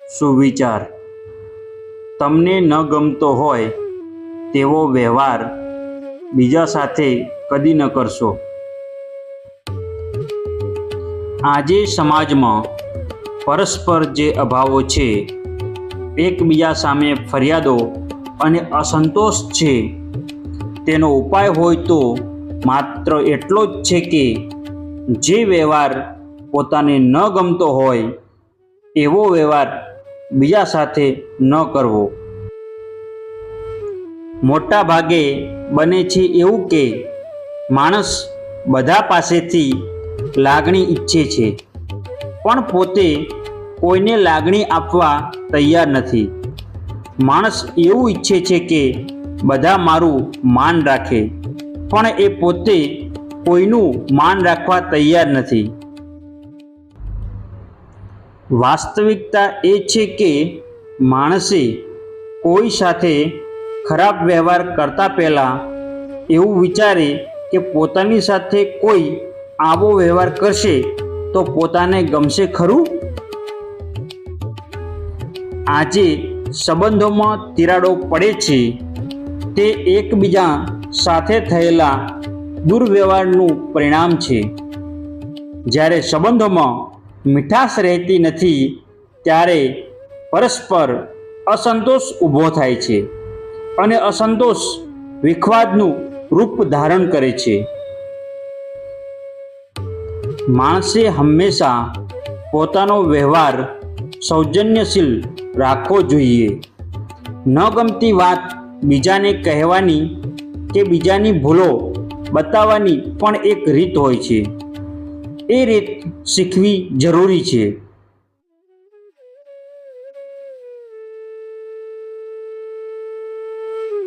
સુવિચાર. તમને ન ગમતો હોય તેવો વ્યવહાર બીજા સાથે કદી ન કરશો. આજે સમાજમાં પરસ્પર જે અભાવો છે, એકબીજા સામે ફરિયાદો અને અસંતોષ છે, તેનો ઉપાય હોય તો માત્ર એટલો જ છે કે જે વ્યવહાર પોતાને ન ગમતો હોય એવો વ્યવહાર બીજા સાથે ન કરવો. મોટા ભાગે બને છે એવું કે માણસ બધા પાસેથી લાગણી ઈચ્છે છે, પણ પોતે કોઈને લાગણી આપવા તૈયાર નથી. માણસ એવું ઈચ્છે છે કે બધા મારું માન રાખે, પણ એ પોતે કોઈનું માન રાખવા તૈયાર નથી. વાસ્તવિકતા એ છે કે માણસે કોઈ સાથે ખરાબ વ્યવહાર કરતા પહેલાં એવું વિચારે કે પોતાની સાથે કોઈ આવો વ્યવહાર કરશે તો પોતાને ગમશે ખરું? આજે સંબંધોમાં તિરાડો પડે છે તે એકબીજા સાથે થયેલા દુર્વ્યવહારનું પરિણામ છે. જ્યારે સંબંધોમાં મીઠાશ રહેતી નથી ત્યારે પરસ્પર અસંતોષ ઊભો થાય છે અને અસંતોષ વિખવાદનું રૂપ ધારણ કરે છે. માણસે હંમેશા પોતાનો વ્યવહાર સૌજન્યશીલ રાખવો જોઈએ. ન ગમતી વાત બીજાને કહેવાની કે બીજાની ભૂલો બતાવવાની પણ એક રીત હોય છે. એ રીત શીખવી જરૂરી છે.